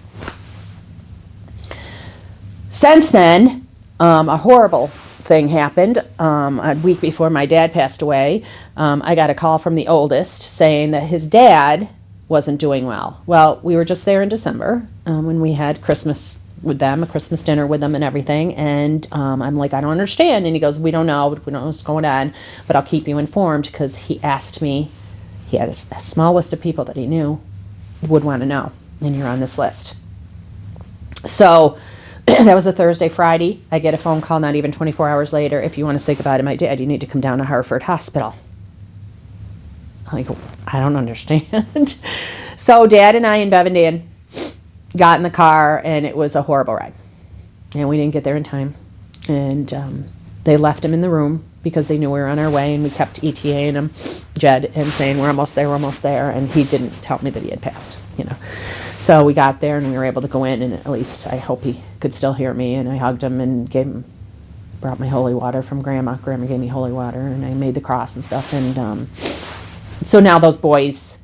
Since then, a horrible thing happened. A week before my dad passed away, I got a call from the oldest saying that his dad wasn't doing well. Well, we were just there in December when we had Christmas with them, a Christmas dinner with them and everything. And I'm like, I don't understand. And he goes, we don't know what's going on, but I'll keep you informed, because he asked me, he had a small list of people that he knew would want to know, and you're on this list. So that was a Thursday. Friday, I get a phone call not even 24 hours later. "If you want to say goodbye to my dad, you need to come down to Hartford Hospital." I'm like, I don't understand. So Dad and I and Bev and Dan got in the car, and it was a horrible ride. And we didn't get there in time. And they left him in the room because they knew we were on our way, and we kept ETAing him, Jed, and saying, we're almost there. And he didn't tell me that he had passed, So we got there, and we were able to go in, and at least I hope he could still hear me. And I hugged him and brought my holy water from Grandma. Grandma gave me holy water, and I made the cross and stuff. And so now those boys,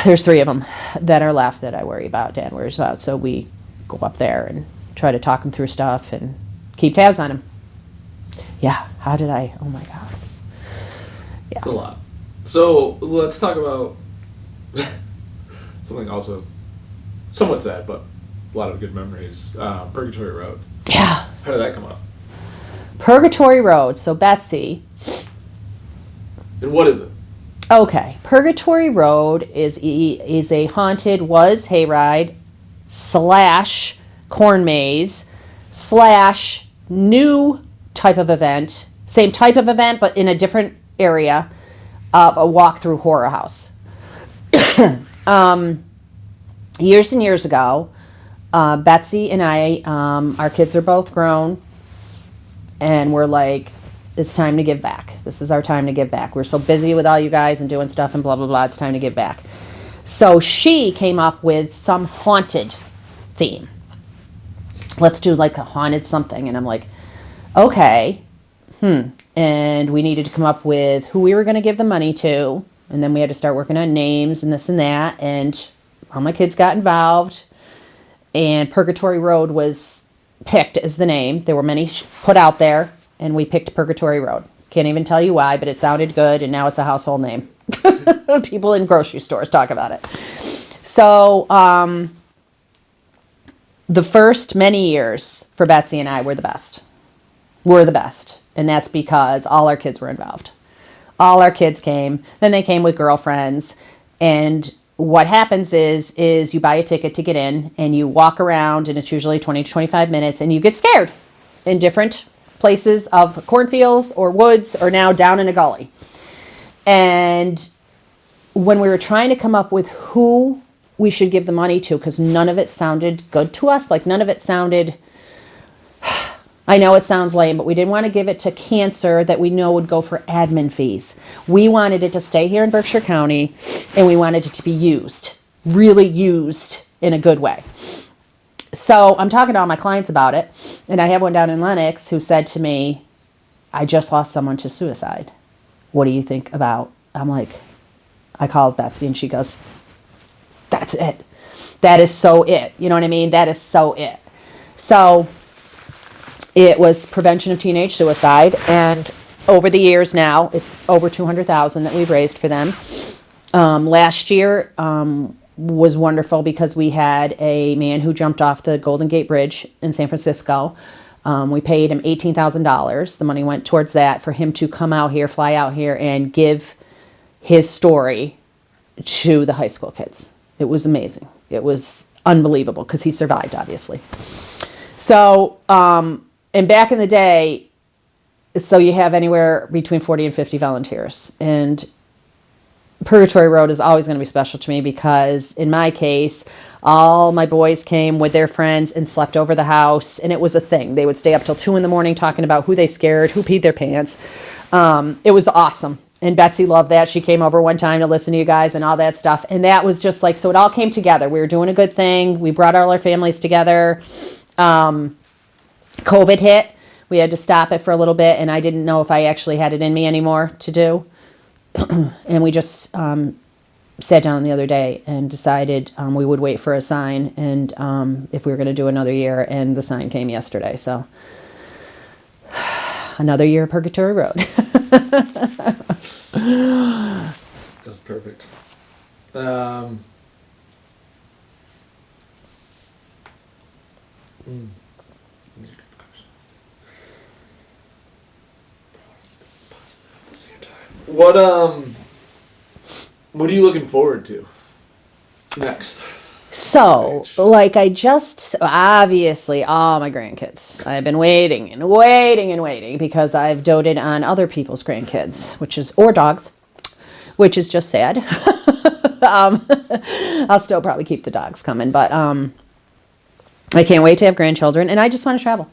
there's 3 of them that are left that I worry about, Dad worries about. So we go up there and try to talk them through stuff and keep tabs on them. Yeah, how did I? Oh my God. Yeah. It's a lot. So let's talk about something also somewhat sad, but a lot of good memories. Purgatory Road. Yeah. How did that come up? Purgatory Road. So Betsy. And what is it? Okay. Purgatory Road is a haunted, was hayride / corn maze / new type of event. Same type of event, but in a different area of a walk-through horror house. Years and years ago, Betsy and I, our kids are both grown, and we're like, it's time to give back. This is our time to give back. We're so busy with all you guys and doing stuff and blah, blah, blah. It's time to give back. So she came up with some haunted theme. Let's do like a haunted something. And I'm like, okay. And we needed to come up with who we were going to give the money to. And then we had to start working on names and this and that. And all my kids got involved. And Purgatory Road was picked as the name. There were many put out there. And we picked Purgatory Road. Can't even tell you why, but it sounded good, and now it's a household name. People in grocery stores talk about it. So the first many years for Betsy and I were the best. We're the best. And that's because all our kids were involved. All our kids came. Then they came with girlfriends. And what happens is you buy a ticket to get in, and you walk around, and it's usually 20 to 25 minutes, and you get scared in different places of cornfields or woods or now down in a gully. And when we were trying to come up with who we should give the money to, because none of it sounded good to us, like none of it sounded, I know it sounds lame, but we didn't want to give it to cancer that we know would go for admin fees. We wanted it to stay here in Berkshire County, and we wanted it to be used, really used in a good way. So I'm talking to all my clients about it, and I have one down in Lenox who said to me, I just lost someone to suicide. What do you think about? I'm like, I called Betsy, and she goes, that's it. That is so it. You know what I mean? That is so it. So it was prevention of teenage suicide, and over the years now, it's over $200,000 that we've raised for them. Last year, was wonderful because we had a man who jumped off the Golden Gate Bridge in San Francisco. We paid him $18,000. The money went towards that for him to come out here, fly out here, and give his story to the high school kids. It was amazing. It was unbelievable because he survived, obviously. So, and back in the day, so you have anywhere between 40 and 50 volunteers. And Purgatory Road is always going to be special to me because in my case, all my boys came with their friends and slept over the house, and it was a thing. They would stay up till 2 a.m. talking about who they scared, who peed their pants. It was awesome. And Betsy loved that. She came over one time to listen to you guys and all that stuff. And that was just like, so it all came together. We were doing a good thing. We brought all our families together. COVID hit. We had to stop it for a little bit, and I didn't know if I actually had it in me anymore to do. And we just sat down the other day and decided we would wait for a sign, and if we were going to do another year, and the sign came yesterday. So another year of Purgatory Road. That's perfect. What are you looking forward to next? So, like obviously, all my grandkids. I've been waiting and waiting and waiting because I've doted on other people's grandkids, or dogs, which is just sad. I'll still probably keep the dogs coming, but I can't wait to have grandchildren, and I just want to travel.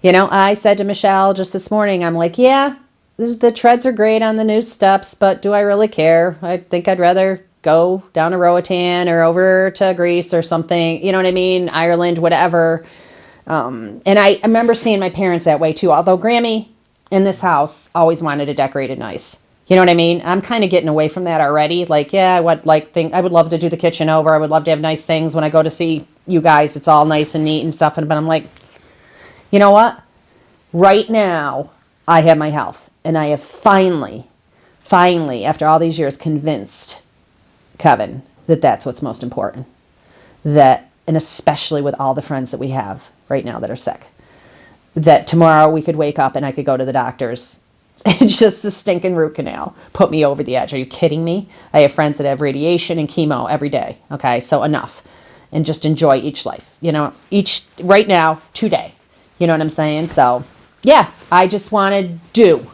I said to Michelle just this morning, I'm like, yeah, the treads are great on the new steps, but do I really care? I think I'd rather go down to Roatan or over to Greece or something, you know what I mean? Ireland, whatever. And I remember seeing my parents that way too, although Grammy in this house always wanted to decorate it nice. You know what I mean? I'm kind of getting away from that already. Like, yeah, I would love to do the kitchen over. I would love to have nice things when I go to see you guys. It's all nice and neat and stuff. But I'm like, you know what? Right now, I have my health. And I have finally, after all these years, convinced Kevin that that's what's most important. And especially with all the friends that we have right now that are sick, that tomorrow we could wake up and I could go to the doctor's and just the stinking root canal put me over the edge. Are you kidding me? I have friends that have radiation and chemo every day. Okay, so enough. And just enjoy each life. Right now, today. You know what I'm saying? So, yeah, I just want to do.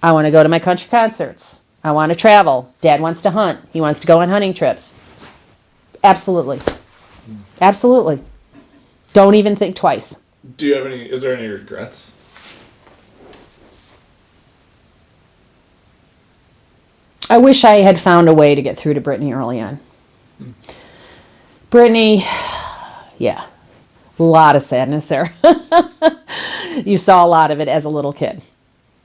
I want to go to my country concerts. I want to travel. Dad wants to hunt. He wants to go on hunting trips. Absolutely. Absolutely. Don't even think twice. Is there any regrets? I wish I had found a way to get through to Brittany early on. Brittany, yeah, a lot of sadness there. You saw a lot of it as a little kid,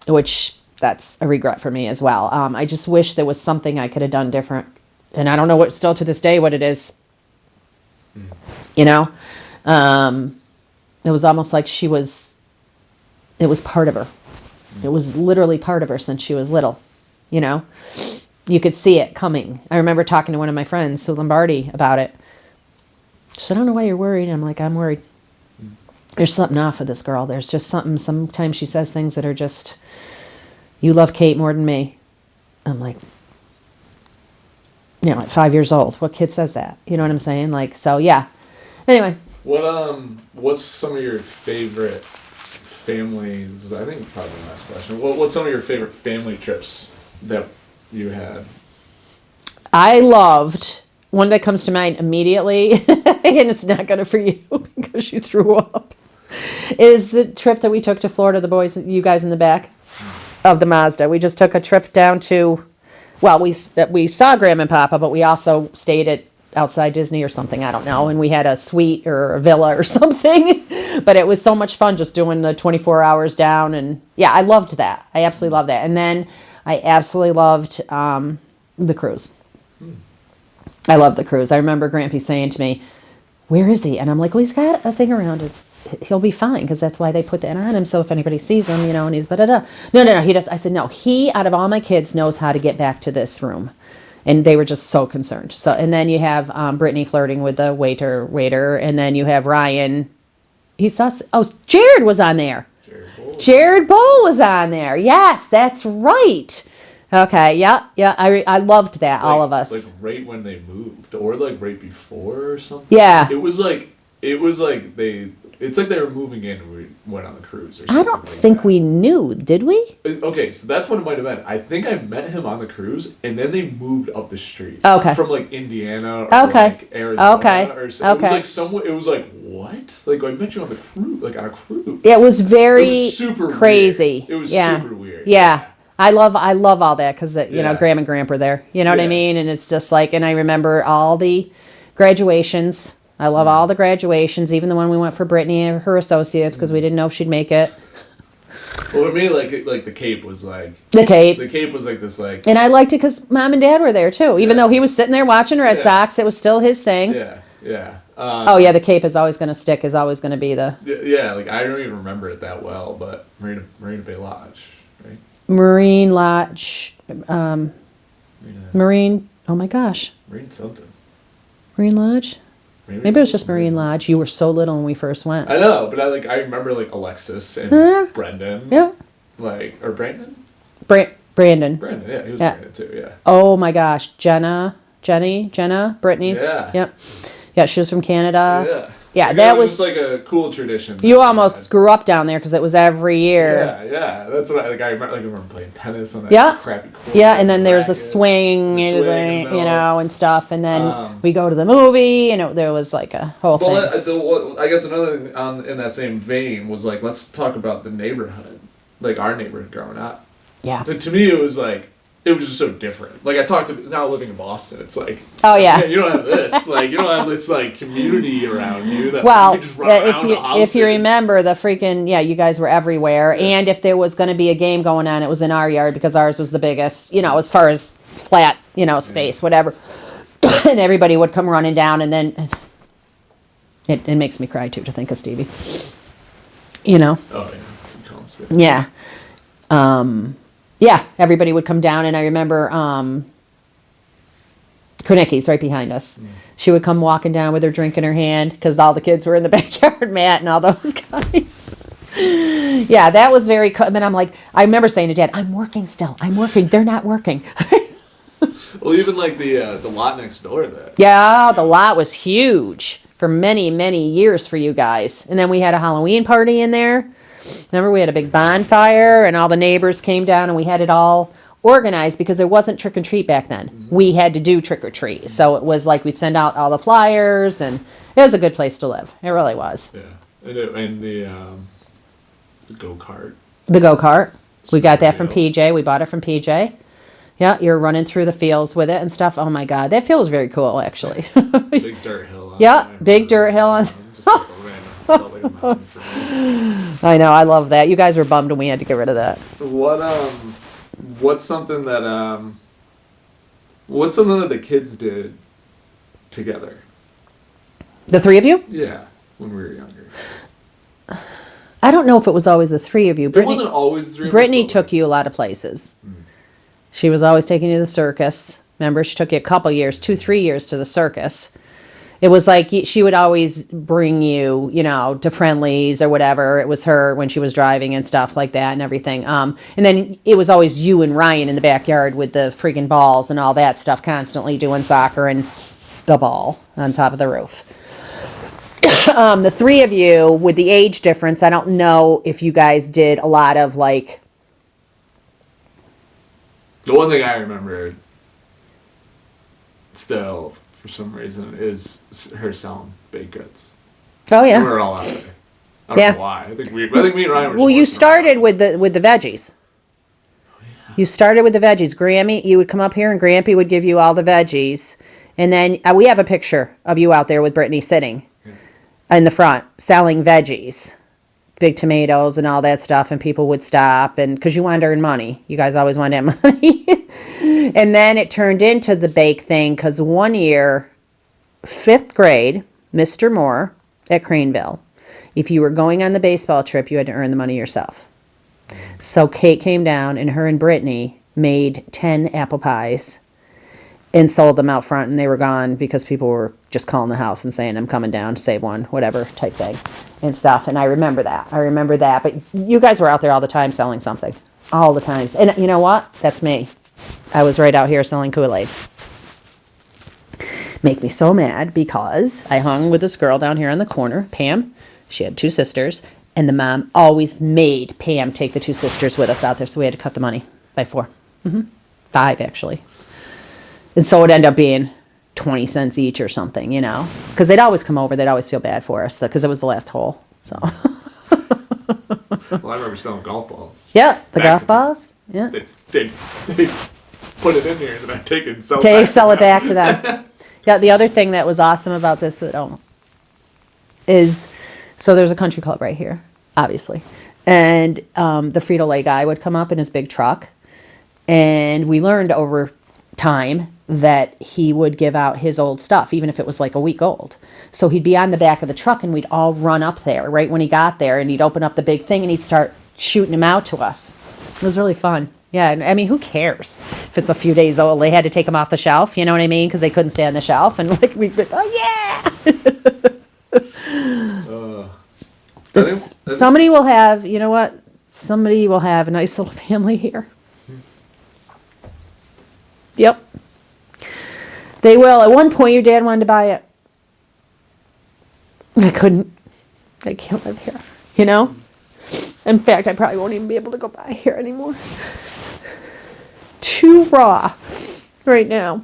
which that's a regret for me as well. I just wish there was something I could have done different. And I don't know still to this day what it is. It was almost like it was part of her. It was literally part of her since she was little, You could see it coming. I remember talking to one of my friends, Sue Lombardi, about it. She said, I don't know why you're worried. I'm like, I'm worried. There's something off with this girl. There's just something. Sometimes she says things that are just, you love Kate more than me. I'm like, at 5 years old, what kid says that? You know what I'm saying? Like, so yeah. Anyway. What's some of your favorite families? I think probably the last question. What's some of your favorite family trips that you had? I loved one that comes to mind immediately, and it's not good for you because you threw up, is the trip that we took to Florida, the boys, you guys in the back of the Mazda. We just took a trip down to, we saw Grandma and Papa, but we also stayed outside Disney or something, I don't know, and we had a suite or a villa or something, but it was so much fun just doing the 24 hours down, and yeah, I loved that. I absolutely loved that. And then I absolutely loved the cruise. I love the cruise. I remember Grampy saying to me, where is he? And I'm like, well, he's got a thing around. He'll be fine because that's why they put that on him. So if anybody sees him, and he's No, he does. I said, no, he, out of all my kids, knows how to get back to this room. And they were just so concerned. So, and then you have Brittany flirting with the waiter. And then you have Ryan. Jared was on there. Jared Bull was on there. Yes, that's right. Okay, yeah. I loved that, all of us. Like right when they moved, or like right before or something. Yeah. It was like they It's like they were moving in and we went on the cruise or I something. don't think we knew, did we? Okay, so that's what it might have been. I think I met him on the cruise, and then they moved up the street. Okay. From like Indiana or like Arizona. Okay. Or so. It was like somewhere. It was like what? Like I met you on the cruise, like on a cruise. It was very it was super crazy. Weird. It was super weird. Yeah. I love all that because you know Graham and Grandpa are there. You know what I mean? And it's just like, and I remember all the graduations. I love all the graduations, even the one we went for Brittany and her associates because we didn't know if she'd make it. Well, for me, like the Cape was like the Cape. The Cape was like this like. And I liked it because Mom and Dad were there too. Even though he was sitting there watching Red Sox, it was still his thing. Yeah, yeah. The Cape is always going to stick. Is always going to be the. Yeah, like I don't even remember it that well, but Marina Bay Lodge, right? Marine Lodge, Marine. Oh my gosh. Marine something. Marine Lodge. Maybe it was just Marine Lodge. You were so little when we first went. I know, but I remember like Alexis and Brendan. Yeah. Like or Brandon. Brandon. Brandon, yeah, he was Brandon too. Yeah. Oh my gosh, Jenna, Brittany's. Yeah. Yep. Yeah, she was from Canada. Yeah. Yeah, like, that was just like a cool tradition. You almost grew up down there because it was every year. Yeah. That's what I remember playing tennis on that crappy court. Yeah, and then there's a swing, you know, and stuff, and then we go to the movie, and there was like a whole thing. I guess another thing in that same vein was like, let's talk about the neighborhood, like our neighborhood growing up. Yeah. So to me, it was just so different. Like I talked to now living in Boston, it's like, oh yeah, you don't have this, like you don't have this like community around you that well, you can just run around if you remember the freaking you guys were everywhere, and if there was going to be a game going on, it was in our yard because ours was the biggest, as far as flat, space, whatever, and everybody would come running down, and then it makes me cry too to think of Stevie, Oh yeah. Yeah. Yeah, everybody would come down, and I remember Kornicki's right behind us. She would come walking down with her drink in her hand because all the kids were in the backyard, Matt and all those guys. Yeah, that was very cool. And I'm like, I remember saying to Dad, I'm working still. I'm working. They're not working. Well, even like the lot next door there. Yeah, the lot was huge for many, many years for you guys. And then we had a Halloween party in there. Remember, we had a big bonfire, and all the neighbors came down, and we had it all organized because there wasn't trick or treat back then. Mm-hmm. We had to do trick or treat, so it was like we'd send out all the flyers, and it was a good place to live. It really was. Yeah, and the go-kart. The go-kart, we got that from PJ. We bought it from PJ. Yeah, you're running through the fields with it and stuff. Oh my God, that field was very cool, actually. Big dirt hill. Big dirt hill on. Just like a random. Felt like a mountain for me. I know, I love that. You guys were bummed when we had to get rid of that. What's something that the kids did together? The three of you? Yeah, when we were younger. I don't know if it was always the three of you. It wasn't always the three of us. Brittany took you a lot of places. She was always taking you to the circus. Remember, she took you a couple years, 2-3 years to the circus. It was like she would always bring you, to Friendlies or whatever. It was her when she was driving and stuff like that and everything. And then it was always you and Ryan in the backyard with the freaking balls and all that stuff, constantly doing soccer and the ball on top of the roof. The three of you, with the age difference, I don't know if you guys did a lot of like... The one thing I remember still... for some reason, is her selling baked goods. Oh yeah, we were all out there. I don't know why. I think me and Ryan were. Well, you started with the veggies. Oh, yeah. You started with the veggies. Grammy, you would come up here, and Grampy would give you all the veggies, and then we have a picture of you out there with Brittany sitting in the front selling veggies, big tomatoes and all that stuff, and people would stop, and because you wanted to earn money, you guys always wanted to have money. And then it turned into the bake thing because one year, 5th grade, Mr. Moore at Craneville, if you were going on the baseball trip, you had to earn the money yourself. So Kate came down, and her and Brittany made 10 apple pies and sold them out front, and they were gone because people were just calling the house and saying, I'm coming down to save one, whatever type thing and stuff. And I remember that. But you guys were out there all the time selling something. All the time. And you know what? That's me. I was right out here selling Kool-Aid. Make me so mad because I hung with this girl down here on the corner, Pam. She had 2 sisters, and the mom always made Pam take the 2 sisters with us out there, so we had to cut the money by 4. 5, actually. And so it ended up being 20 cents each or something, you know, because they'd always come over. They'd always feel bad for us because it was the last hole. So. Well, I remember selling golf balls. Yeah, the golf balls. Yeah. They put it in here and then I take it and sell it back to them. Yeah, the other thing that was awesome about this is, so there's a country club right here, obviously. And the Frito-Lay guy would come up in his big truck. And we learned over time that he would give out his old stuff, even if it was like a week old. So he'd be on the back of the truck and we'd all run up there right when he got there, and he'd open up the big thing and he'd start shooting them out to us. It was really fun. Yeah, and I mean, who cares if it's a few days old? They had to take them off the shelf, you know what I mean? Because they couldn't stay on the shelf. And like, we'd be, oh yeah! Somebody will have, you know what? Somebody will have a nice little family here. Yep. They will. At one point, your dad wanted to buy it. I couldn't. I can't live here. You know? In fact, I probably won't even be able to go by here anymore. Too raw right now.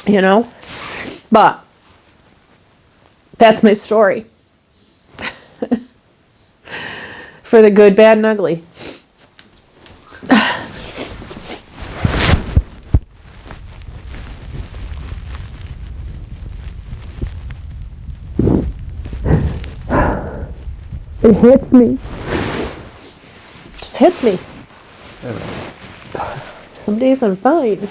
You know? But that's my story. For the good, bad, and ugly. It hits me. Just hits me. Some days I'm fine.